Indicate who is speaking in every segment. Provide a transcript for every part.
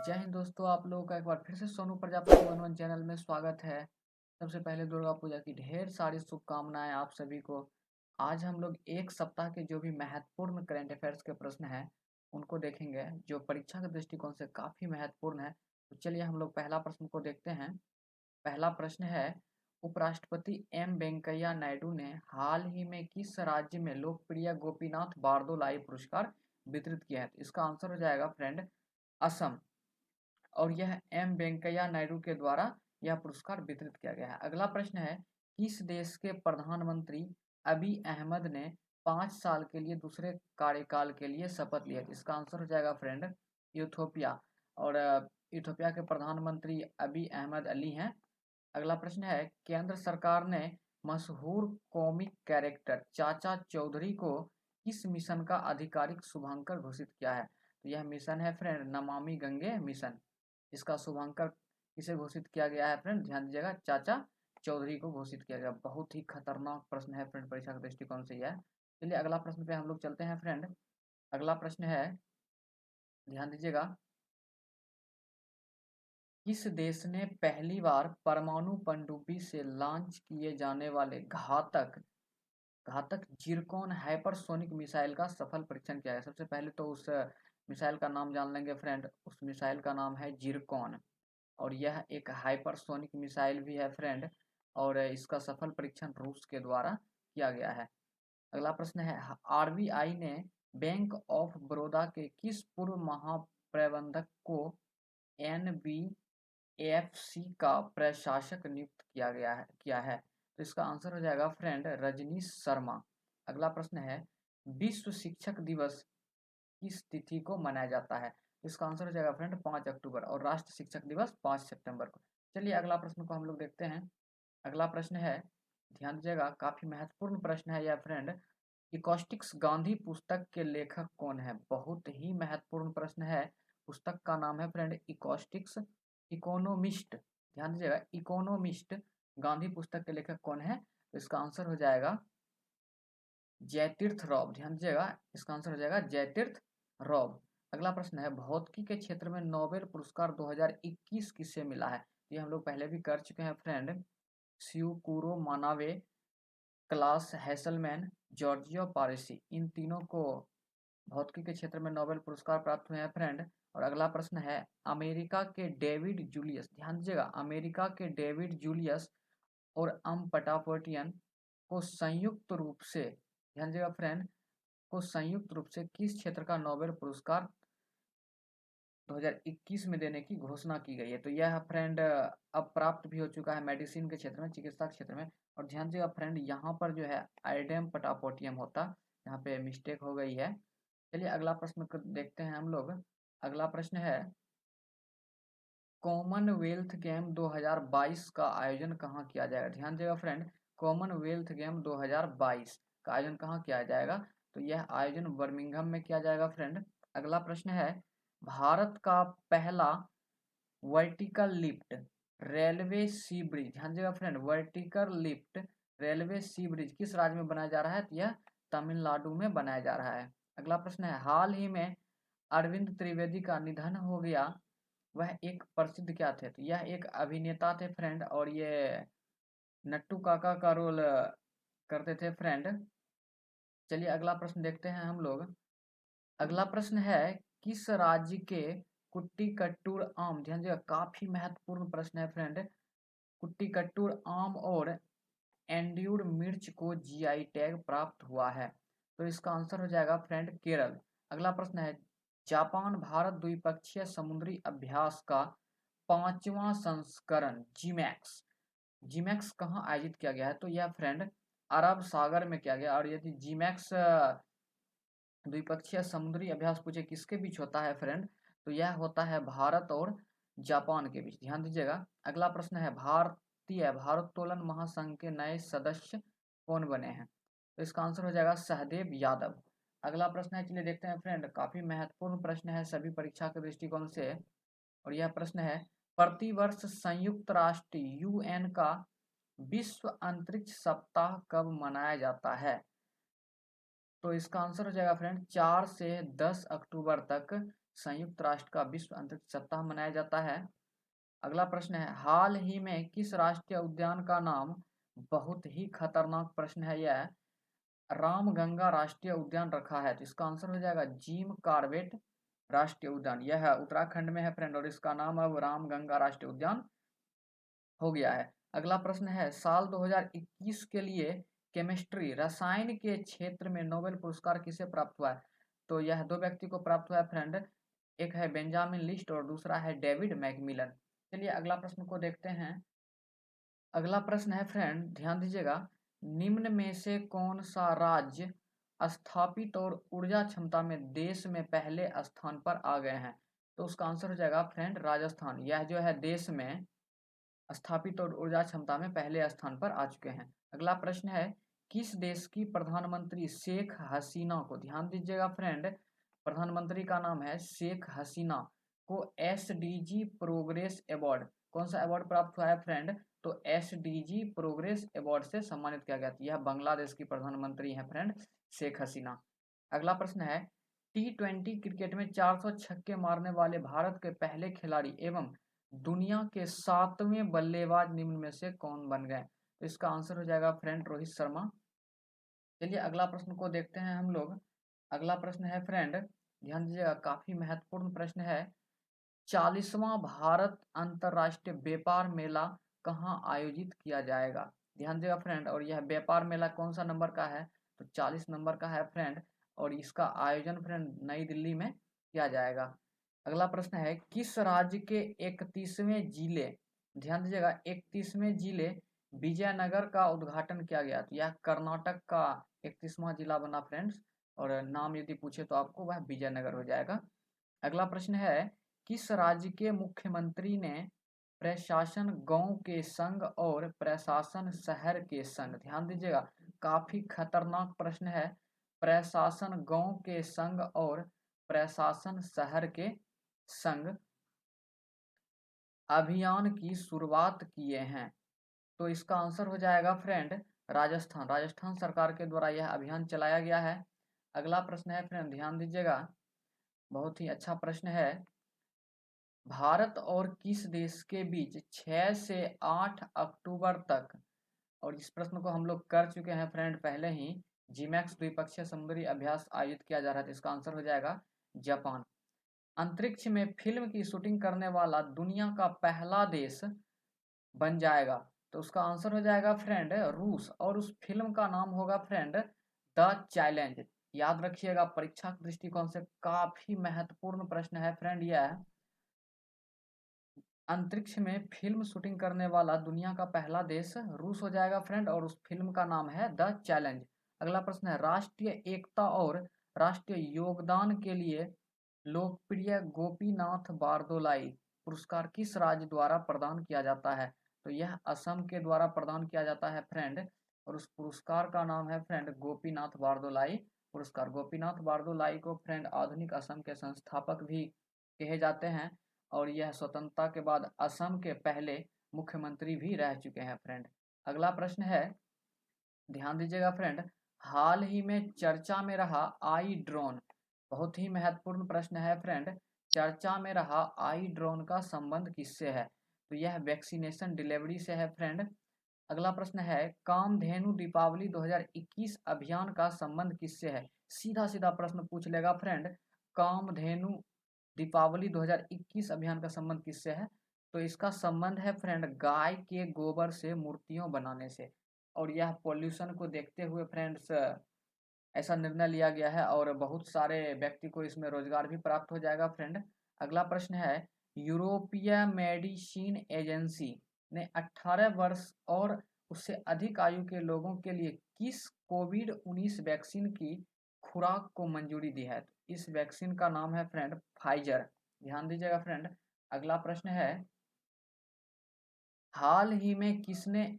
Speaker 1: जय हिंद दोस्तों, आप लोगों का एक बार फिर से Sonu Prajapati one one channel में स्वागत है। सबसे पहले दुर्गा पूजा की ढेर सारी शुभकामनाएं आप सभी को। आज हम लोग एक सप्ताह के जो भी महत्वपूर्ण करंट अफेयर्स के प्रश्न हैं उनको देखेंगे, जो परीक्षा के दृष्टिकोण से काफ़ी महत्वपूर्ण है। तो चलिए हम लोग पहला प्रश्न को देखते हैं। पहला प्रश्न है, उपराष्ट्रपति एम वेंकैया नायडू ने हाल ही में किस राज्य में लोकप्रिय गोपीनाथ बारदोलाई पुरस्कार वितरित किया है? तो इसका आंसर हो जाएगा फ्रेंड असम। और यह एम वेंकैया नायडू के द्वारा यह पुरस्कार वितरित किया गया है। अगला प्रश्न है, किस देश के प्रधानमंत्री अभी अहमद ने 5 साल के लिए दूसरे कार्यकाल के लिए शपथ लिया? इसका आंसर हो जाएगा फ्रेंड इथोपिया। और इथोपिया के प्रधानमंत्री अभी अहमद अली हैं। अगला प्रश्न है, केंद्र सरकार ने मशहूर कॉमिक कैरेक्टर चाचा चौधरी को किस मिशन का आधिकारिक शुभांकर घोषित किया है? तो यह मिशन है फ्रेंड नमामि गंगे मिशन। इसका शुभांकर किसे घोषित किया गया है फ्रेंड? ध्यान दीजिएगा, चाचा चौधरी को घोषित किया गया। बहुत ही खतरनाक प्रश्न है फ्रेंड, परीक्षा के दृष्टिकोण से यह। चलिए अगला प्रश्न पे हम लोग चलते हैं फ्रेंड। अगला प्रश्न है, ध्यान दीजिएगा, किस देश ने पहली बार परमाणु पनडुब्बी से लॉन्च किए जाने वाले घातक घातक जिरकॉन हाइपरसोनिक मिसाइल का सफल परीक्षण किया है? सबसे पहले तो उस मिसाइल का नाम जान लेंगे फ्रेंड। उस मिसाइल का नाम है जिरकॉन और यह एक हाइपरसोनिक मिसाइल भी है फ्रेंड। और इसका सफल परीक्षण रूस के द्वारा किया गया है। अगला प्रश्न है, आरबीआई ने बैंक ऑफ बड़ौदा के किस पूर्व महाप्रबंधक को एनबीएफसी का प्रशासक नियुक्त किया है? तो इसका आंसर हो जाएगा फ्रेंड रजनीश शर्मा। अगला प्रश्न है, विश्व शिक्षक दिवस किस तिथि को मनाया जाता है? तो इसका आंसर हो जाएगा फ्रेंड 5 अक्टूबर। और राष्ट्र शिक्षक दिवस 5 सितंबर को। चलिए अगला प्रश्न को हम लोग देखते हैं। अगला प्रश्न है, ध्यान दीजिएगा, काफी महत्वपूर्ण प्रश्न है यह फ्रेंड। इकोस्टिक्स गांधी पुस्तक के लेखक कौन है? बहुत ही महत्वपूर्ण प्रश्न है। पुस्तक का नाम है फ्रेंड इकोस्टिक्स इकोनोमिस्ट। ध्यान दीजिएगा, इकोनोमिस्ट गांधी पुस्तक के लेखक कौन है? तो इसका आंसर हो जाएगा जयतीर्थ रॉब। ध्यान दीजिएगा, इसका आंसर हो जाएगा जयतीर्थ रॉब। अगला प्रश्न है, भौतिकी के क्षेत्र में नोबेल पुरस्कार 2021 किसे मिला है? ये हम लोग पहले भी कर चुके हैं फ्रेंड। स्यूकुरो मानावे, क्लास हैसलमैन, जॉर्जियो पारेसी, इन तीनों को भौतिकी के क्षेत्र में नोबेल पुरस्कार प्राप्त हुए हैं फ्रेंड। और अगला प्रश्न है, अमेरिका के डेविड जूलियस, ध्यान दीजिएगा, अमेरिका के डेविड जूलियस और अम पटापोटियन को संयुक्त रूप से, ध्यान दीजिएगा फ्रेंड, को संयुक्त रूप से किस क्षेत्र का नोबेल पुरस्कार 2021 में देने की घोषणा की गई है? तो यह फ्रेंड अब प्राप्त भी हो चुका है मेडिसिन के क्षेत्र में, चिकित्सा क्षेत्र में। और ध्यान दीजिएगा फ्रेंड, यहाँ पर जो है आइडेम पटापोटियम होता, यहाँ पे मिस्टेक हो गई है। चलिए अगला प्रश्न को देखते हैं हम लोग। अगला प्रश्न है, कॉमनवेल्थ गेम 2022 का आयोजन कहाँ किया जाएगा? ध्यान दीजिएगा फ्रेंड, कॉमनवेल्थ गेम 2022 का आयोजन कहाँ किया जाएगा? तो यह आयोजन बर्मिंघम में किया जाएगा फ्रेंड। अगला प्रश्न है, भारत का पहला वर्टिकल लिफ्ट रेलवे सी ब्रिज, ध्यान दीजिएगा फ्रेंड, वर्टिकल लिफ्ट रेलवे सी ब्रिज किस राज्य में बनाया जा रहा है? तो यह तमिलनाडु में बनाया जा रहा है। अगला प्रश्न है, हाल ही में अरविंद त्रिवेदी का निधन हो गया, वह एक प्रसिद्ध क्या थे? तो यह एक अभिनेता थे फ्रेंड और ये नट्टू काका का रोल करते थे फ्रेंड। चलिए अगला प्रश्न देखते हैं हम लोग। अगला प्रश्न है, किस राज्य के कुट्टी कट्टूर आम, ध्यान दीजिएगा, काफी महत्वपूर्ण प्रश्न है फ्रेंड, कुट्टी कट्टूर आम और एंड्यूर मिर्च को जीआई टैग प्राप्त हुआ है? तो इसका आंसर हो जाएगा फ्रेंड केरल। अगला प्रश्न है, जापान भारत द्विपक्षीय समुद्री अभ्यास का 5वां संस्करण जीमैक्स जीमैक्स कहाँ आयोजित किया गया है? तो यह फ्रेंड अरब सागर में किया गया। और यदि जीमैक्स द्विपक्षीय समुद्री अभ्यास पूछे किसके बीच होता है फ्रेंड, तो यह होता है भारत और जापान के बीच। ध्यान दीजिएगा। अगला प्रश्न है, भारतीय भारोत्तोलन महासंघ के नए सदस्य कौन बने हैं? तो इसका आंसर हो जाएगा सहदेव यादव। अगला प्रश्न है, चलिए देखते हैं फ्रेंड, काफी महत्वपूर्ण प्रश्न है सभी परीक्षा के दृष्टिकोण से। और यह प्रश्न है, प्रतिवर्ष संयुक्त राष्ट्र यूएन का विश्व अंतरिक्ष सप्ताह कब मनाया जाता है? तो इसका आंसर हो जाएगा फ्रेंड 4 से 10 अक्टूबर तक संयुक्त राष्ट्र का विश्व अंतरिक्ष सप्ताह मनाया जाता है? अगला प्रश्न है, हाल ही में किस राष्ट्रीय उद्यान का नाम, बहुत ही खतरनाक प्रश्न है यह, रामगंगा राष्ट्रीय उद्यान रखा है? तो इसका आंसर हो जाएगा जिम कॉर्बेट राष्ट्रीय उद्यान। यह उत्तराखंड में है फ्रेंड और इसका नाम अब रामगंगा राष्ट्रीय उद्यान हो गया है। अगला प्रश्न है, साल 2021 के लिए केमिस्ट्री रसायन के क्षेत्र में नोबेल पुरस्कार किसे प्राप्त हुआ है? तो यह दो व्यक्ति को प्राप्त हुआ है फ्रेंड, एक है बेंजामिन लिस्ट और दूसरा है डेविड मैकमिलन। चलिए अगला प्रश्न को देखते हैं। अगला प्रश्न है फ्रेंड, ध्यान दीजिएगा, निम्न में से कौन सा राज्य स्थापित और ऊर्जा क्षमता में देश में पहले स्थान पर आ गए हैं? तो उसका आंसर हो जाएगा फ्रेंड राजस्थान। यह जो है देश में स्थापित और ऊर्जा क्षमता में पहले स्थान पर आ चुके हैं। अगला प्रश्न है, किस देश की प्रधानमंत्री शेख हसीना को, ध्यान दीजिएगा फ्रेंड, प्रधानमंत्री का नाम है शेख हसीना को एसडीजी प्रोग्रेस अवार्ड, कौन सा अवार्ड प्राप्त हुआ है फ्रेंड? तो एसडीजी प्रोग्रेस अवार्ड से सम्मानित किया गया था। यह बांग्लादेश की प्रधानमंत्री हैं फ्रेंड शेख हसीना। अगला प्रश्न है, T20 क्रिकेट में 400 छक्के मारने वाले भारत के पहले खिलाड़ी एवं दुनिया के 7वें बल्लेबाज निम्न में से कौन बन गए? तो इसका आंसर हो जाएगा फ्रेंड रोहित शर्मा। चलिए अगला प्रश्न को देखते हैं हम लोग। अगला प्रश्न है फ्रेंड, ध्यान दीजिएगा, काफी महत्वपूर्ण प्रश्न है, 40वां भारत अंतर्राष्ट्रीय व्यापार मेला कहाँ आयोजित किया जाएगा? ध्यान दीजिएगा फ्रेंड, और यह व्यापार मेला कौन सा नंबर का है? तो 40 नंबर का है फ्रेंड और इसका आयोजन फ्रेंड नई दिल्ली में किया जाएगा। अगला प्रश्न है, किस राज्य के 31वें जिले, ध्यान दीजिएगा 31वें जिले विजयनगर का उद्घाटन किया गया? तो यह कर्नाटक का 31वां जिला बना फ्रेंड्स और नाम यदि पूछे तो आपको वह विजयनगर हो जाएगा। अगला प्रश्न है, किस राज्य के मुख्यमंत्री ने प्रशासन गांव के संग और प्रशासन शहर के संग, ध्यान दीजिएगा काफी खतरनाक प्रश्न है, प्रशासन गांव के संग और प्रशासन शहर के संग अभियान की शुरुआत किए हैं? तो इसका आंसर हो जाएगा फ्रेंड राजस्थान। राजस्थान सरकार के द्वारा यह अभियान चलाया गया है। अगला प्रश्न है फ्रेंड, ध्यान दीजिएगा, बहुत ही अच्छा प्रश्न है, भारत और किस देश के बीच 6 से 8 अक्टूबर तक, और इस प्रश्न को हम लोग कर चुके हैं फ्रेंड पहले ही, जीमैक्स द्विपक्षीय समुद्री अभ्यास आयोजित किया जा रहा है? तो इसका आंसर हो जाएगा जापान। अंतरिक्ष में फिल्म की शूटिंग करने वाला दुनिया का पहला देश बन जाएगा? तो उसका आंसर हो जाएगा फ्रेंड रूस और उस फिल्म का नाम होगा फ्रेंड द चैलेंज। याद रखिएगा, परीक्षा के दृष्टिकोण से काफी महत्वपूर्ण प्रश्न है फ्रेंड यह, अंतरिक्ष में फिल्म शूटिंग करने वाला दुनिया का पहला देश रूस हो जाएगा फ्रेंड और उस फिल्म का नाम है द चैलेंज। अगला प्रश्न है, राष्ट्रीय एकता और राष्ट्रीय योगदान के लिए लोकप्रिय गोपीनाथ बारदोलाई पुरस्कार किस राज्य द्वारा प्रदान किया जाता है? तो यह असम के द्वारा प्रदान किया जाता है फ्रेंड और उस पुरस्कार का नाम है फ्रेंड गोपीनाथ बारदोलाई पुरस्कार। गोपीनाथ बारदोलाई को फ्रेंड आधुनिक असम के संस्थापक भी कहे जाते हैं और यह स्वतंत्रता के बाद असम के पहले मुख्यमंत्री भी रह चुके हैं फ्रेंड। अगला प्रश्न है, ध्यान दीजिएगा फ्रेंड, हाल ही में चर्चा में रहा आई ड्रोन, बहुत ही महत्वपूर्ण प्रश्न है फ्रेंड, चर्चा में रहा आई ड्रोन का संबंध किससे है? तो यह वैक्सीनेशन डिलीवरी से है फ्रेंड। अगला प्रश्न है, कामधेनु दीपावली 2021 अभियान का संबंध किससे है? सीधा सीधा प्रश्न पूछ लेगा फ्रेंड, कामधेनु दीपावली 2021 अभियान का संबंध किससे है? तो इसका संबंध है फ्रेंड गाय के गोबर से मूर्तियों बनाने से और यह पॉल्यूशन को देखते हुए फ्रेंड्स ऐसा निर्णय लिया गया है और बहुत सारे व्यक्ति को इसमें रोजगार भी प्राप्त हो जाएगा फ्रेंड। अगला प्रश्न है, यूरोपीय मेडिसिन एजेंसी ने 18 वर्ष और उससे अधिक आयु के लोगों के लिए किस कोविड-19 वैक्सीन की खुराक को मंजूरी दी है? इस वैक्सीन का नाम है फ्रेंड फाइजर। ध्यान दीजिएगा फ्रेंड। अगला प्रश्न है, हाल ही में किसने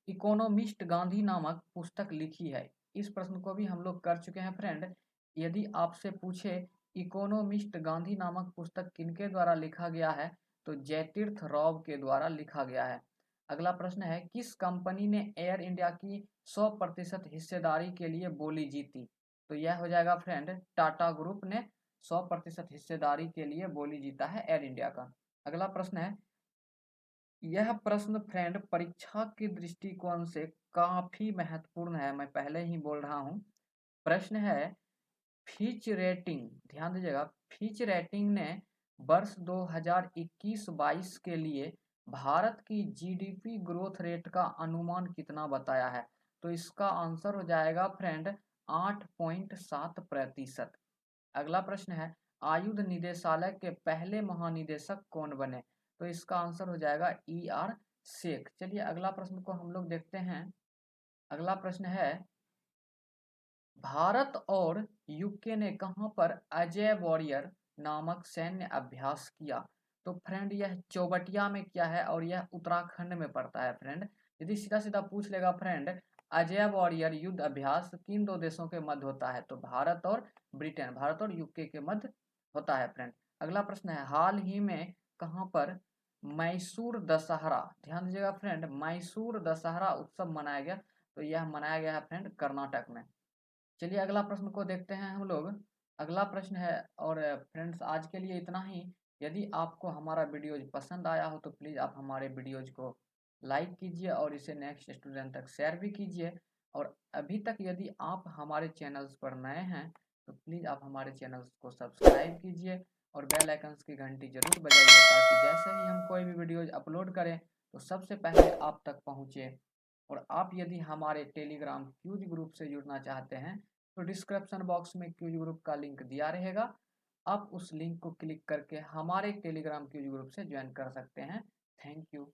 Speaker 1: इकोनॉमिस्ट गांधी नामक पुस्तक लिखी है? इस प्रश्न को भी हम लोग कर चुके हैं फ्रेंड। यदि आपसे पूछे इकोनॉमिस्ट गांधी नामक पुस्तक किनके द्वारा लिखा गया है? तो जयतीर्थ राव के द्वारा लिखा गया है। अगला प्रश्न है, किस कंपनी ने एयर इंडिया की 100% हिस्सेदारी के लिए बोली जीती? तो यह हो जाएगा फ्रेंड टाटा ग्रुप ने 100% हिस्सेदारी के लिए बोली जीता है एयर इंडिया का। अगला प्रश्न है, यह प्रश्न फ्रेंड परीक्षा के दृष्टिकोण से काफी महत्वपूर्ण है, मैं पहले ही बोल रहा हूँ। प्रश्न है, फिच रेटिंग, ध्यान दीजिएगा, फिच रेटिंग ने वर्ष 2021-22 के लिए भारत की जीडीपी ग्रोथ रेट का अनुमान कितना बताया है? तो इसका आंसर हो जाएगा फ्रेंड 8.7%। अगला प्रश्न है, आयुध निदेशालय के पहले महानिदेशक कौन बने? तो इसका आंसर हो जाएगा ER शेख। चलिए अगला प्रश्न को हम लोग देखते हैं। अगला प्रश्न है, भारत और यूके ने कहां पर अजय वॉरियर नामक सैन्य अभ्यास किया? तो फ्रेंड यह चौबटिया में किया है और यह उत्तराखंड में पड़ता है फ्रेंड। यदि सीधा सीधा पूछ लेगा फ्रेंड, अजय वॉरियर युद्ध अभ्यास किन दो देशों के मध्य होता है? तो भारत और ब्रिटेन, भारत और यूके के मध्य होता है फ्रेंड। अगला प्रश्न है, हाल ही में कहां पर मैसूर दशहरा, ध्यान दीजिएगा फ्रेंड, मैसूर दशहरा उत्सव मनाया गया? तो यह मनाया गया है फ्रेंड कर्नाटक में। चलिए अगला प्रश्न को देखते हैं हम लोग। अगला प्रश्न है, और फ्रेंड्स आज के लिए इतना ही। यदि आपको हमारा वीडियोज पसंद आया हो तो प्लीज़ आप हमारे वीडियोज को लाइक कीजिए और इसे नेक्स्ट स्टूडेंट तक शेयर भी कीजिए। और अभी तक यदि आप हमारे चैनल्स पर नए हैं तो प्लीज़ आप हमारे चैनल्स को सब्सक्राइब कीजिए और बेल आइकन्स की घंटी जरूर बजाइए, ताकि जैसे ही हम कोई भी वीडियोज अपलोड करें तो सबसे पहले आप तक पहुँचे। और आप यदि हमारे टेलीग्राम क्यूज ग्रुप से जुड़ना चाहते हैं तो डिस्क्रिप्शन बॉक्स में क्यूज ग्रुप का लिंक दिया रहेगा, आप उस लिंक को क्लिक करके हमारे टेलीग्राम क्यूज ग्रुप से ज्वाइन कर सकते हैं। Thank you.